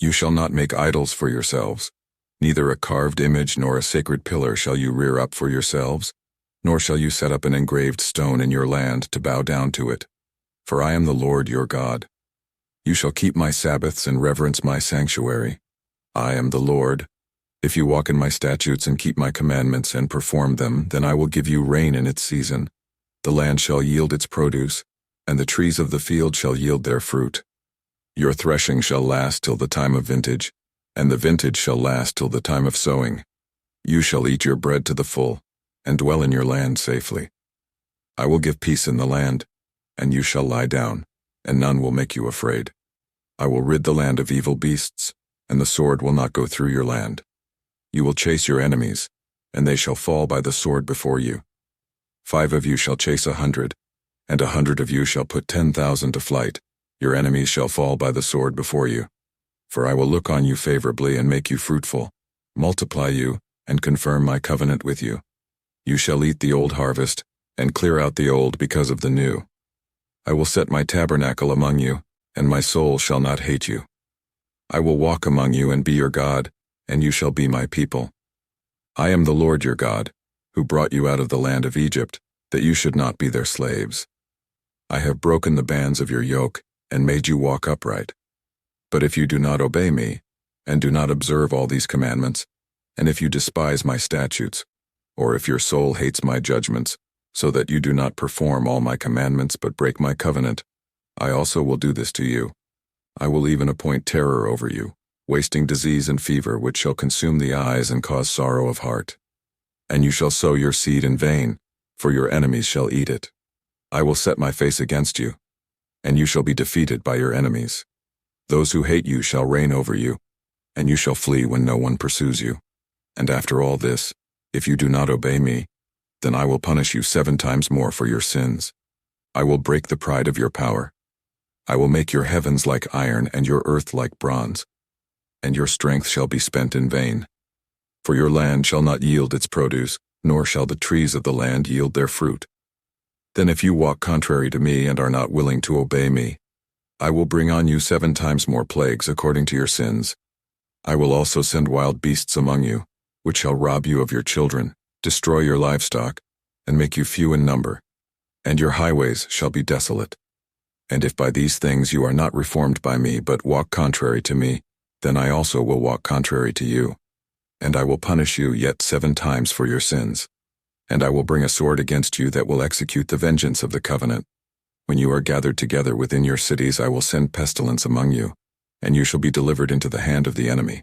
You shall not make idols for yourselves. Neither a carved image nor a sacred pillar shall you rear up for yourselves, nor shall you set up an engraved stone in your land to bow down to it. For I am the Lord your God. You shall keep my Sabbaths and reverence my sanctuary. I am the Lord. If you walk in my statutes and keep my commandments and perform them, then I will give you rain in its season. The land shall yield its produce, and the trees of the field shall yield their fruit. Your threshing shall last till the time of vintage, and the vintage shall last till the time of sowing. You shall eat your bread to the full, and dwell in your land safely. I will give peace in the land, and you shall lie down, and none will make you afraid. I will rid the land of evil beasts, and the sword will not go through your land. You will chase your enemies, and they shall fall by the sword before you. 5 of you shall chase 100, and 100 of you shall put 10,000 to flight. Your enemies shall fall by the sword before you. For I will look on you favorably and make you fruitful, multiply you, and confirm my covenant with you. You shall eat the old harvest, and clear out the old because of the new. I will set my tabernacle among you, and my soul shall not hate you. I will walk among you and be your God, and you shall be my people. I am the Lord your God, who brought you out of the land of Egypt, that you should not be their slaves. I have broken the bands of your yoke, and made you walk upright. But if you do not obey me, and do not observe all these commandments, and if you despise my statutes, or if your soul hates my judgments, so that you do not perform all my commandments but break my covenant, I also will do this to you. I will even appoint terror over you, wasting disease and fever which shall consume the eyes and cause sorrow of heart. And you shall sow your seed in vain, for your enemies shall eat it. I will set my face against you, and you shall be defeated by your enemies. Those who hate you shall reign over you, and you shall flee when no one pursues you. And after all this, if you do not obey me, then I will punish you 7 times more for your sins. I will break the pride of your power. I will make your heavens like iron and your earth like bronze, and your strength shall be spent in vain. For your land shall not yield its produce, nor shall the trees of the land yield their fruit. Then if you walk contrary to me and are not willing to obey me, I will bring on you 7 times more plagues according to your sins. I will also send wild beasts among you, which shall rob you of your children, destroy your livestock, and make you few in number, and your highways shall be desolate. And if by these things you are not reformed by me but walk contrary to me, then I also will walk contrary to you. And I will punish you yet 7 times for your sins. And I will bring a sword against you that will execute the vengeance of the covenant. When you are gathered together within your cities, I will send pestilence among you, and you shall be delivered into the hand of the enemy.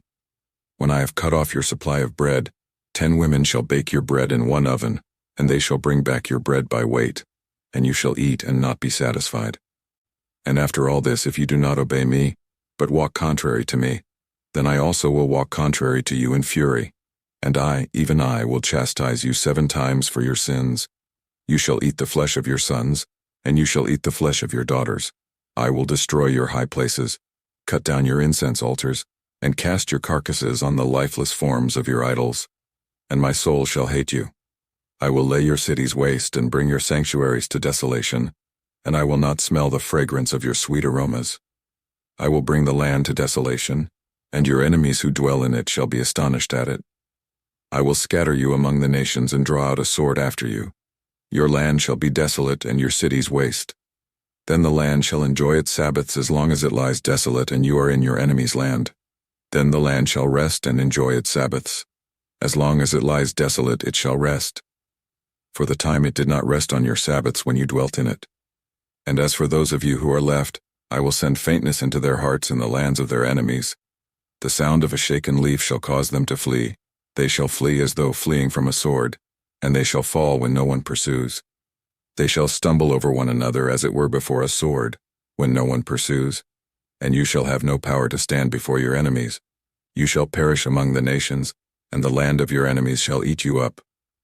When I have cut off your supply of bread, 10 women shall bake your bread in one oven, and they shall bring back your bread by weight, and you shall eat and not be satisfied. And after all this, if you do not obey me, but walk contrary to me, then I also will walk contrary to you in fury, and I, even I, will chastise you 7 times for your sins. You shall eat the flesh of your sons, and you shall eat the flesh of your daughters. I will destroy your high places, cut down your incense altars, and cast your carcasses on the lifeless forms of your idols. And my soul shall hate you. I will lay your cities waste and bring your sanctuaries to desolation, and I will not smell the fragrance of your sweet aromas. I will bring the land to desolation, and your enemies who dwell in it shall be astonished at it. I will scatter you among the nations and draw out a sword after you. Your land shall be desolate and your cities waste. Then the land shall enjoy its Sabbaths as long as it lies desolate and you are in your enemy's land. Then the land shall rest and enjoy its Sabbaths. As long as it lies desolate, it shall rest. For the time it did not rest on your Sabbaths when you dwelt in it. And as for those of you who are left, I will send faintness into their hearts in the lands of their enemies. The sound of a shaken leaf shall cause them to flee. They shall flee as though fleeing from a sword, and they shall fall when no one pursues. They shall stumble over one another as it were before a sword, when no one pursues. And you shall have no power to stand before your enemies. You shall perish among the nations, and the land of your enemies shall eat you up.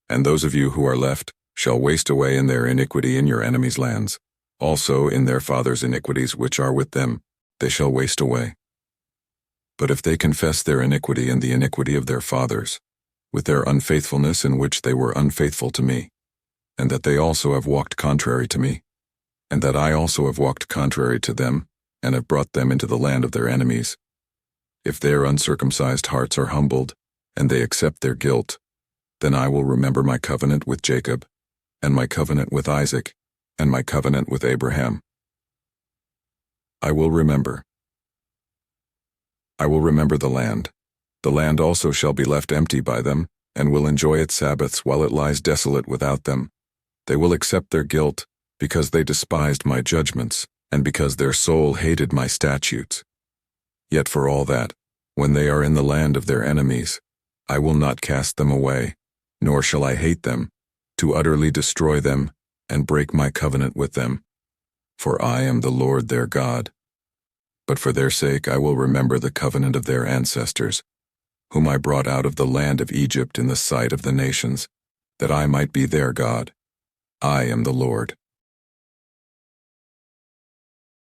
And those of you who are left shall waste away in their iniquity in your enemies' lands. Also in their fathers' iniquities which are with them, they shall waste away. But if they confess their iniquity and the iniquity of their fathers, with their unfaithfulness in which they were unfaithful to me, and that they also have walked contrary to me, and that I also have walked contrary to them, and have brought them into the land of their enemies, If their uncircumcised hearts are humbled, and they accept their guilt, then I will remember my covenant with Jacob, and my covenant with Isaac, and my covenant with Abraham. I will remember. I will remember the land. The land also shall be left empty by them, and will enjoy its Sabbaths while it lies desolate without them. They will accept their guilt, because they despised my judgments, and because their soul hated my statutes. Yet for all that, when they are in the land of their enemies, I will not cast them away, nor shall I hate them, to utterly destroy them, and break my covenant with them. For I am the Lord their God. But for their sake I will remember the covenant of their ancestors, whom I brought out of the land of Egypt in the sight of the nations, that I might be their God. I am the Lord.